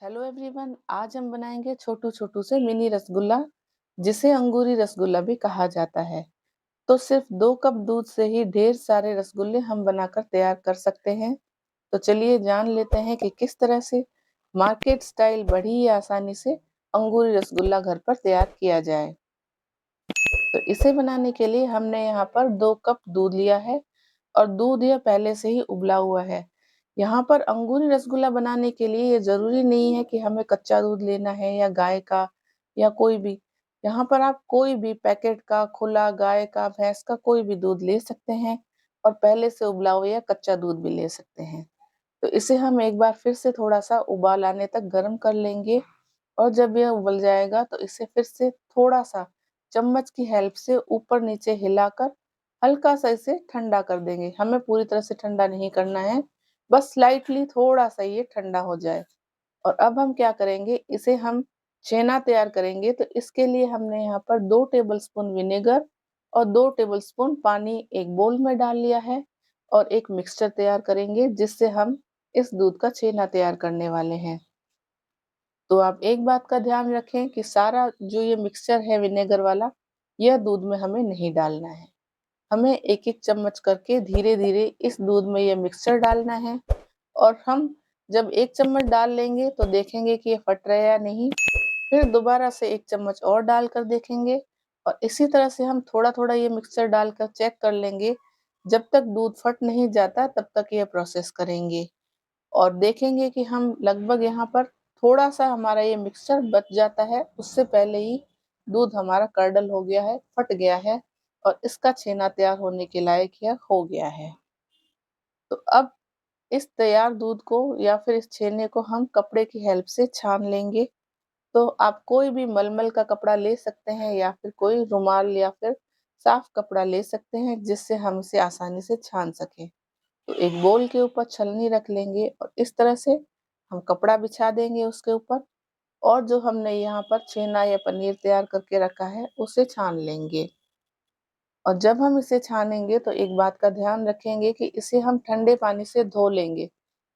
Hello everyone, आज हम बनाएंगे छोटू छोटू से मिनी रसगुल्ला, जिसे अंगूरी रसगुल्ला भी कहा जाता है। तो सिर्फ 2 कप दूध से ही ढेर सारे रसगुल्ले हम बनाकर तैयार कर सकते हैं। तो चलिए जान लेते हैं कि किस तरह से मार्केट स्टाइल बड़ी ही आसानी से अंगूरी रसगुल्ला घर पर तैयार किया जाए। तो इसे बनाने के लिए हमने यहाँ पर 2 कप दूध लिया है और दूध यह पहले से ही उबला हुआ है। यहाँ पर अंगूरी रसगुल्ला बनाने के लिए ये जरूरी नहीं है कि हमें कच्चा दूध लेना है या गाय का या कोई भी। यहाँ पर आप कोई भी पैकेट का, खुला, गाय का, भैंस का कोई भी दूध ले सकते हैं और पहले से उबला हुआ या कच्चा दूध भी ले सकते हैं। तो इसे हम एक बार फिर से थोड़ा सा उबाल आने तक गर्म कर लेंगे और जब यह उबल जाएगा तो इसे फिर से थोड़ा सा चम्मच की हेल्प से ऊपर नीचे हिलाकर हल्का सा इसे ठंडा कर देंगे। हमें पूरी तरह से ठंडा नहीं करना है, बस स्लाइटली थोड़ा सा ये ठंडा हो जाए। और अब हम क्या करेंगे, इसे हम छेना तैयार करेंगे। तो इसके लिए हमने यहाँ पर 2 टेबलस्पून विनेगर और 2 टेबलस्पून पानी एक बोल में डाल लिया है और एक मिक्सचर तैयार करेंगे जिससे हम इस दूध का छेना तैयार करने वाले हैं। तो आप एक बात का ध्यान रखें कि सारा जो ये मिक्सचर है विनेगर वाला, यह दूध में हमें नहीं डालना है। हमें एक एक चम्मच करके धीरे धीरे इस दूध में यह मिक्सचर डालना है। और हम जब एक चम्मच डाल लेंगे तो देखेंगे कि ये फट रहा है या नहीं। फिर दोबारा से एक चम्मच और डालकर देखेंगे और इसी तरह से हम थोड़ा थोड़ा ये मिक्सचर डालकर चेक कर लेंगे। जब तक दूध फट नहीं जाता तब तक यह प्रोसेस करेंगे और देखेंगे कि हम लगभग यहाँ पर थोड़ा सा हमारा ये मिक्सचर बच जाता है, उससे पहले ही दूध हमारा कर्डल हो गया है, फट गया है और इसका छेना तैयार होने के लायक यह हो गया है। तो अब इस तैयार दूध को या फिर इस छेने को हम कपड़े की हेल्प से छान लेंगे। तो आप कोई भी मलमल का कपड़ा ले सकते हैं या फिर कोई रुमाल या फिर साफ कपड़ा ले सकते हैं जिससे हम इसे आसानी से छान सकें। तो एक बोल के ऊपर छलनी रख लेंगे और इस तरह से हम कपड़ा बिछा देंगे उसके ऊपर और जो हमने यहाँ पर छेना या पनीर तैयार करके रखा है उसे छान लेंगे। और जब हम इसे छानेंगे तो एक बात का ध्यान रखेंगे कि इसे हम ठंडे पानी से धो लेंगे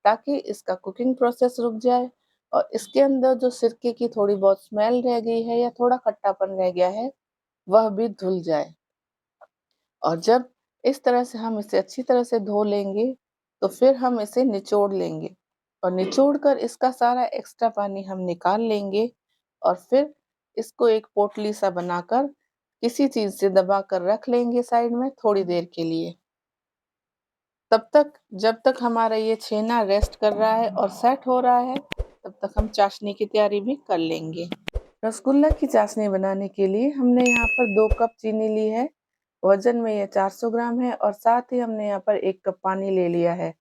ताकि इसका कुकिंग प्रोसेस रुक जाए और इसके अंदर जो सिरके की थोड़ी बहुत स्मेल रह गई है या थोड़ा खट्टापन रह गया है वह भी धुल जाए। और जब इस तरह से हम इसे अच्छी तरह से धो लेंगे तो फिर हम इसे निचोड़ लेंगे और निचोड़ कर इसका सारा एक्स्ट्रा पानी हम निकाल लेंगे और फिर इसको एक पोटली सा बनाकर किसी चीज से दबा कर रख लेंगे साइड में थोड़ी देर के लिए। तब तक जब तक हमारा ये छेना रेस्ट कर रहा है और सेट हो रहा है तब तक हम चाशनी की तैयारी भी कर लेंगे। रसगुल्ला की चाशनी बनाने के लिए हमने यहाँ पर 2 कप चीनी ली है। वजन में यह 400 ग्राम है और साथ ही हमने यहाँ पर 1 कप पानी ले लिया है।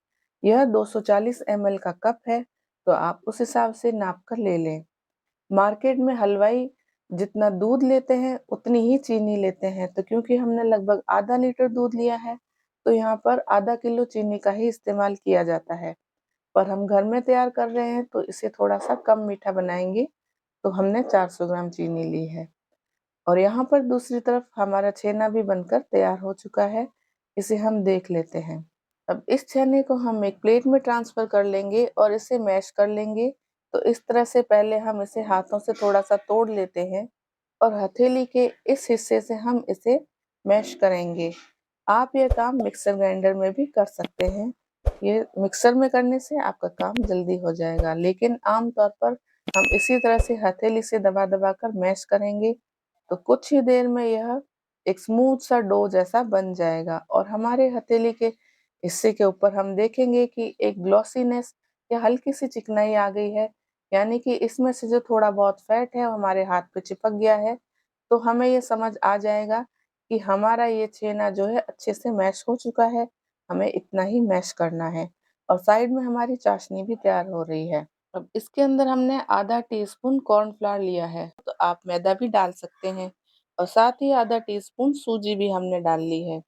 यह 240 ml का कप है, तो आप उस हिसाब से नाप कर ले लें। मार्केट में हलवाई जितना दूध लेते हैं उतनी ही चीनी लेते हैं, तो क्योंकि हमने लगभग आधा लीटर दूध लिया है तो यहाँ पर आधा किलो चीनी का ही इस्तेमाल किया जाता है। पर हम घर में तैयार कर रहे हैं तो इसे थोड़ा सा कम मीठा बनाएंगे, तो हमने 400 ग्राम चीनी ली है। और यहाँ पर दूसरी तरफ हमारा छेना भी बनकर तैयार हो चुका है, इसे हम देख लेते हैं। अब इस छेने को हम एक प्लेट में ट्रांसफर कर लेंगे और इसे मैश कर लेंगे। तो इस तरह से पहले हम इसे हाथों से थोड़ा सा तोड़ लेते हैं और हथेली के इस हिस्से से हम इसे मैश करेंगे। आप यह काम मिक्सर ग्राइंडर में भी कर सकते हैं। ये मिक्सर में करने से आपका काम जल्दी हो जाएगा, लेकिन आम तौर पर हम इसी तरह से हथेली से दबा दबा कर मैश करेंगे तो कुछ ही देर में यह एक स्मूथ सा डो जैसा बन जाएगा और हमारे हथेली के हिस्से के ऊपर हम देखेंगे कि एक ग्लॉसीनेस या हल्की सी चिकनाई आ गई है, यानी कि इसमें से जो थोड़ा बहुत फैट है वो हमारे हाथ पे चिपक गया है। तो हमें ये समझ आ जाएगा कि हमारा ये छेना जो है अच्छे से मैश हो चुका है। हमें इतना ही मैश करना है और साइड में हमारी चाशनी भी तैयार हो रही है। अब इसके अंदर हमने आधा टीस्पून कॉर्नफ्लावर लिया है, तो आप मैदा भी डाल सकते हैं और साथ ही आधा टीस्पून सूजी भी हमने डाल ली है।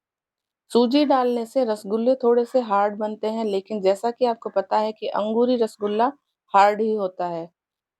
सूजी डालने से रसगुल्ले थोड़े से हार्ड बनते हैं, लेकिन जैसा कि आपको पता है कि अंगूरी रसगुल्ला हार्ड ही होता है।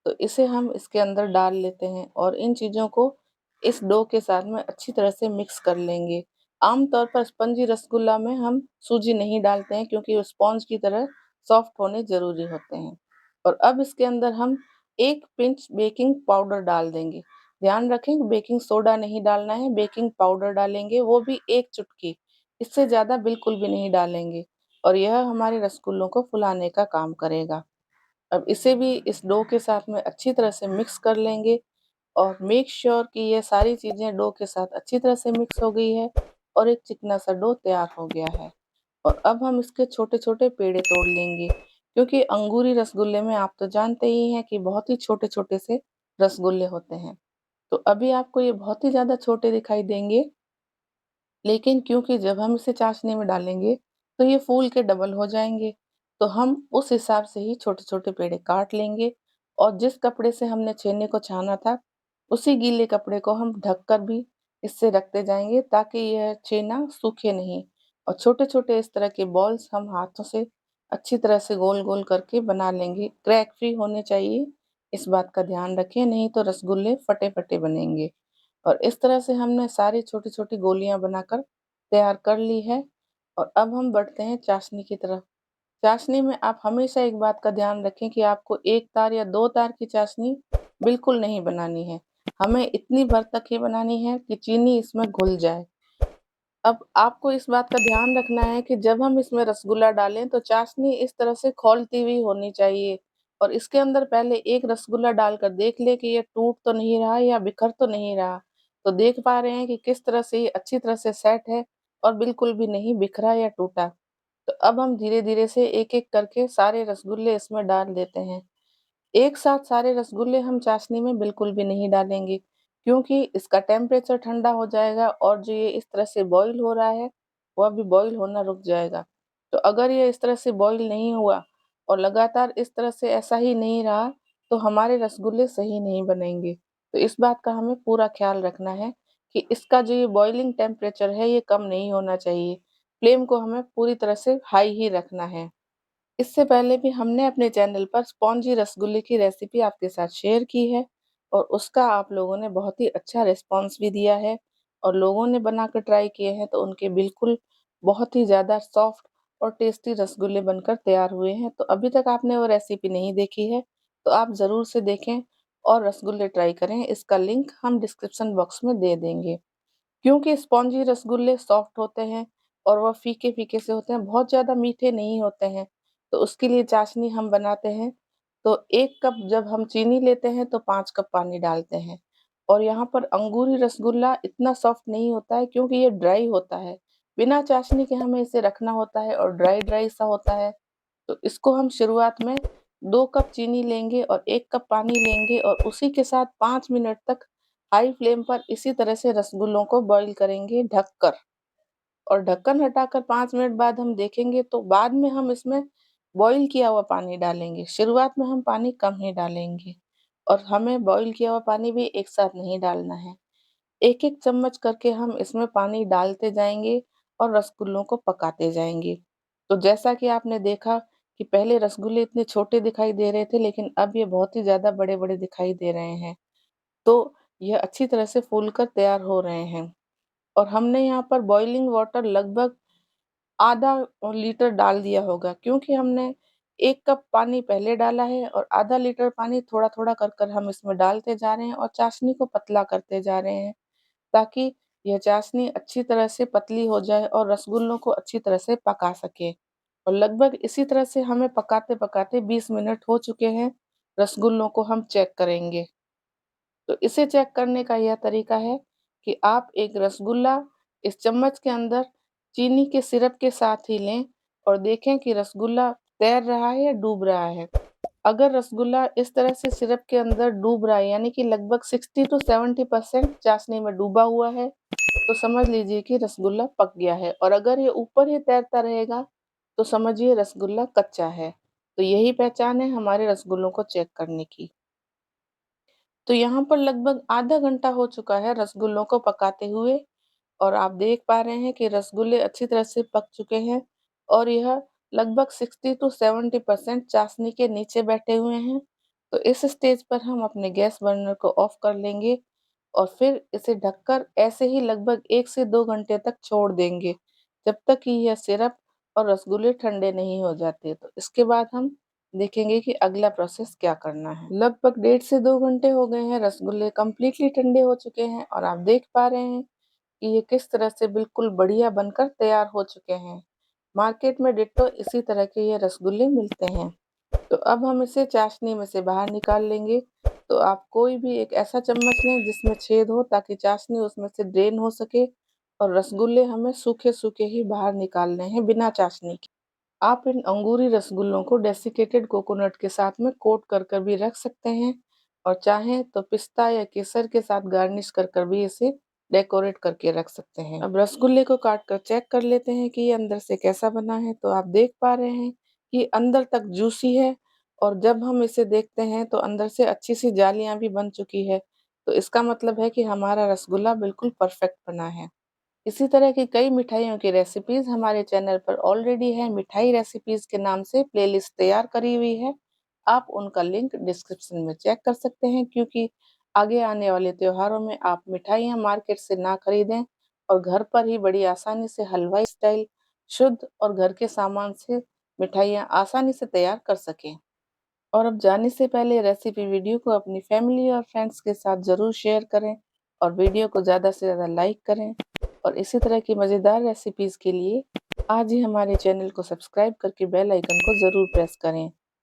तो इसे हम इसके अंदर डाल लेते हैं और इन चीज़ों को इस डो के साथ में अच्छी तरह से मिक्स कर लेंगे। आमतौर पर स्पंजी रसगुल्ला में हम सूजी नहीं डालते हैं क्योंकि वो स्पॉन्ज की तरह सॉफ्ट होने ज़रूरी होते हैं। और अब इसके अंदर हम 1 पिंच बेकिंग पाउडर डाल देंगे। ध्यान रखें कि बेकिंग सोडा नहीं डालना है, बेकिंग पाउडर डालेंगे, वो भी 1 चुटकी, इससे ज़्यादा बिल्कुल भी नहीं डालेंगे और यह हमारे रसगुल्लों को फुलाने का काम करेगा। अब इसे भी इस डो के साथ में अच्छी तरह से मिक्स कर लेंगे और मेक श्योर कि ये सारी चीज़ें डो के साथ अच्छी तरह से मिक्स हो गई है और एक चिकना सा डो तैयार हो गया है। और अब हम इसके छोटे-छोटे पेड़े तोड़ लेंगे, क्योंकि अंगूरी रसगुल्ले में आप तो जानते ही हैं कि बहुत ही छोटे-छोटे से रसगुल्ले होते हैं। तो अभी आपको ये बहुत ही ज़्यादा छोटे दिखाई देंगे, लेकिन क्योंकि जब हम इसे चाशनी में डालेंगे, तो ये फूल के डबल हो जाएँगे। तो हम उस हिसाब से ही छोटे-छोटे पेड़े काट लेंगे और जिस कपड़े से हमने छेने को छाना था, उसी गीले कपड़े को हम ढक कर भी इससे रखते जाएँगे ताकि यह छेना सूखे नहीं। और छोटे-छोटे इस तरह के बॉल्स हम हाथों से अच्छी तरह से गोल-गोल करके बना लेंगे। क्रैक फ्री होने चाहिए, इस बात का ध्यान रखें, नहीं तो रसगुल्ले फटे-फटे बनेंगे। और इस तरह से हमने सारी छोटी-छोटी गोलियाँ बनाकर तैयार कर ली है और अब हम बढ़ते हैं चाशनी की तरफ। चाशनी में आप हमेशा एक बात का ध्यान रखें कि आपको 1 तार या 2 तार की चाशनी बिल्कुल नहीं बनानी है। हमें इतनी भर तक ही बनानी है कि चीनी इसमें घुल जाए। अब आपको इस बात का ध्यान रखना है कि जब हम इसमें रसगुल्ला डालें तो चाशनी इस तरह से खौलती हुई होनी चाहिए और इसके अंदर पहले एक रसगुल्ला डालकर देख लें कि ये टूट तो नहीं रहा या बिखर तो नहीं रहा। तो देख पा रहे हैं कि किस तरह से ये अच्छी तरह से सेट है और बिल्कुल भी नहीं बिखरा या टूटा। तो अब हम धीरे-धीरे से एक-एक करके सारे रसगुल्ले इसमें डाल देते हैं। एक साथ सारे रसगुल्ले हम चाशनी में बिल्कुल भी नहीं डालेंगे, क्योंकि इसका टेम्परेचर ठंडा हो जाएगा और जो ये इस तरह से बॉयल हो रहा है, वह भी बॉयल होना रुक जाएगा। तो अगर ये इस तरह से बॉयल नहीं हुआ और लगातार इस तरह से ऐसा ही नहीं रहा, तो हमारे रसगुल्ले सही नहीं बनेंगे। तो इस बात का हमें पूरा ख़्याल रखना है कि इसका जो ये बॉइलिंग टेम्परेचर है, ये कम नहीं होना चाहिए। फ्लेम को हमें पूरी तरह से हाई ही रखना है। इससे पहले भी हमने अपने चैनल पर स्पॉन्जी रसगुल्ले की रेसिपी आपके साथ शेयर की है और उसका आप लोगों ने बहुत ही अच्छा रिस्पॉन्स भी दिया है और लोगों ने बनाकर ट्राई किए हैं तो उनके बिल्कुल बहुत ही ज़्यादा सॉफ्ट और टेस्टी रसगुल्ले बनकर तैयार हुए हैं। तो अभी तक आपने वो रेसिपी नहीं देखी है, तो आप ज़रूर से देखें और रसगुल्ले ट्राई करें। इसका लिंक हम डिस्क्रिप्शन बॉक्स में दे देंगे। क्योंकि स्पॉन्जी रसगुल्ले सॉफ्ट होते हैं और वह फीके-फीके से होते हैं, बहुत ज़्यादा मीठे नहीं होते हैं। तो उसके लिए चाशनी हम बनाते हैं, तो 1 कप जब हम चीनी लेते हैं तो 5 कप पानी डालते हैं। और यहाँ पर अंगूरी रसगुल्ला इतना सॉफ्ट नहीं होता है क्योंकि ये ड्राई होता है। बिना चाशनी के हमें इसे रखना होता है और ड्राई-ड्राई सा होता है। तो इसको हम शुरुआत में 2 कप चीनी लेंगे और 1 कप पानी लेंगे और उसी के साथ 5 मिनट तक हाई फ्लेम पर इसी तरह से रसगुल्लों को बॉयल करेंगे ढककर और ढक्कन हटाकर 5 मिनट बाद हम देखेंगे तो बाद में हम इसमें बॉयल किया हुआ पानी डालेंगे। शुरुआत में हम पानी कम ही डालेंगे और हमें बॉयल किया हुआ पानी भी एक साथ नहीं डालना है। एक-एक चम्मच करके हम इसमें पानी डालते जाएँगे और रसगुल्लों को पकाते जाएँगे। तो जैसा कि आपने देखा कि पहले रसगुल्ले इतने छोटे दिखाई दे रहे थे, लेकिन अब ये बहुत ही ज़्यादा बड़े-बड़े दिखाई दे रहे हैं। तो यह अच्छी तरह से फूल कर तैयार हो रहे हैं और हमने यहाँ पर बॉइलिंग वाटर लगभग आधा लीटर डाल दिया होगा क्योंकि हमने 1 कप पानी पहले डाला है और आधा लीटर पानी थोड़ा-थोड़ा कर हम इसमें डालते जा रहे हैं और चाशनी को पतला करते जा रहे हैं, ताकि यह चाशनी अच्छी तरह से पतली हो जाए और रसगुल्लों को अच्छी तरह से पका सके। और लगभग इसी तरह से हमें पकाते-पकाते 20 मिनट हो चुके हैं, रसगुल्लों को हम चेक करेंगे। तो इसे चेक करने का यह तरीका है कि आप एक रसगुल्ला इस चम्मच के अंदर चीनी के सिरप के साथ ही लें और देखें कि रसगुल्ला तैर रहा है या डूब रहा है। अगर रसगुल्ला इस तरह से सिरप के अंदर डूब रहा है यानी कि लगभग 60 टू 70% चाशनी में डूबा हुआ है, तो समझ लीजिए कि रसगुल्ला पक गया है और अगर ये ऊपर ही तैरता रहेगा, तो समझिए रसगुल्ला कच्चा है। तो यही पहचान है हमारे रसगुल्लों को चेक करने की। तो यहाँ पर लगभग आधा घंटा हो चुका है रसगुल्लों को पकाते हुए और आप देख पा रहे हैं कि रसगुल्ले अच्छी तरह से पक चुके हैं और यह लगभग 60 टू 70% चाशनी के नीचे बैठे हुए हैं। तो इस स्टेज पर हम अपने गैस बर्नर को ऑफ कर लेंगे और फिर इसे ढककर ऐसे ही लगभग 1 से 2 घंटे तक छोड़ देंगे, जब तक कि यह सिरप और रसगुल्ले ठंडे नहीं हो जाते। तो इसके बाद हम देखेंगे कि अगला प्रोसेस क्या करना है। लगभग 1.5 से 2 घंटे हो गए हैं, रसगुल्ले कंप्लीटली ठंडे हो चुके हैं और आप देख पा रहे हैं कि ये किस तरह से बिल्कुल बढ़िया बनकर तैयार हो चुके हैं। मार्केट में डिट्टो इसी तरह के ये रसगुल्ले मिलते हैं। तो अब हम इसे चाशनी में से बाहर निकाल लेंगे। तो आप कोई भी एक ऐसा चम्मच लें जिसमें छेद हो ताकि चाशनी उसमें से ड्रेन हो सके और रसगुल्ले हमें सूखे-सूखे ही बाहर निकालने हैं बिना चाशनी के। आप इन अंगूरी रसगुल्लों को डेसिकेटेड कोकोनट के साथ में कोट कर कर भी रख सकते हैं और चाहें तो पिस्ता या केसर के साथ गार्निश कर कर भी इसे डेकोरेट करके रख सकते हैं। अब रसगुल्ले को काट कर चेक कर लेते हैं कि ये अंदर से कैसा बना है। तो आप देख पा रहे हैं कि अंदर तक जूसी है और जब हम इसे देखते हैं तो अंदर से अच्छी सी जालियाँ भी बन चुकी है। तो इसका मतलब है कि हमारा रसगुल्ला बिल्कुल परफेक्ट बना है। इसी तरह की कई मिठाइयों की रेसिपीज़ हमारे चैनल पर ऑलरेडी है। मिठाई रेसिपीज़ के नाम से प्लेलिस्ट तैयार करी हुई है। आप उनका लिंक डिस्क्रिप्शन में चेक कर सकते हैं क्योंकि आगे आने वाले त्योहारों में आप मिठाइयाँ मार्केट से ना खरीदें और घर पर ही बड़ी आसानी से हलवाई स्टाइल शुद्ध और घर के सामान से मिठाइयाँ आसानी से तैयार कर सकें। और अब जाने से पहले रेसिपी वीडियो को अपनी फैमिली और फ्रेंड्स के साथ ज़रूर शेयर करें और वीडियो को ज़्यादा से ज़्यादा लाइक करें और इसी तरह की मज़ेदार रेसिपीज़ के लिए आज ही हमारे चैनल को सब्सक्राइब करके बेल आइकन को ज़रूर प्रेस करें।